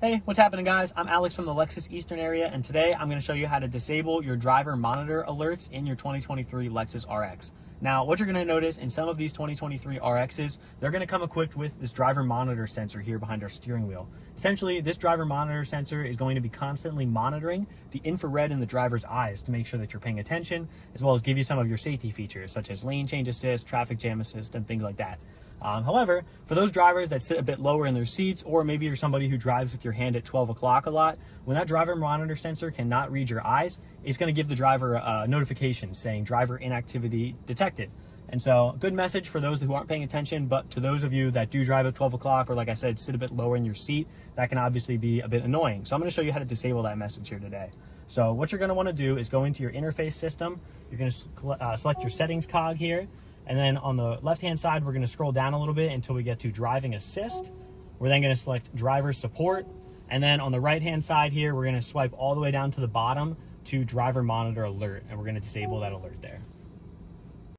Hey, what's happening, guys? I'm Alex from the Lexus Eastern area, and today I'm going to show you how to disable your driver monitor alerts in your 2023 Lexus RX. Now, what you're going to notice in some of these 2023 RXs, they're going to come equipped with this driver monitor sensor here behind our steering wheel. Essentially, this driver monitor sensor is going to be constantly monitoring the infrared in the driver's eyes to make sure that you're paying attention, as well as give you some of your safety features, such as lane change assist, traffic jam assist, and things like that. However, for those drivers that sit a bit lower in their seats, or maybe you're somebody who drives with your hand at 12 o'clock a lot, when that driver monitor sensor cannot read your eyes, it's going to give the driver a notification saying driver inactivity detected. And so, good message for those who aren't paying attention, but to those of you that do drive at 12 o'clock, or like I said, sit a bit lower in your seat, that can obviously be a bit annoying. So I'm going to show you how to disable that message here today. So what you're going to want to do is go into your interface system. You're going to select your settings cog here. And then on the left-hand side, we're going to scroll down a little bit until we get to driving assist. We're then going to select driver support. And then on the right-hand side here, we're going to swipe all the way down to the bottom to driver monitor alert. And we're going to disable that alert there.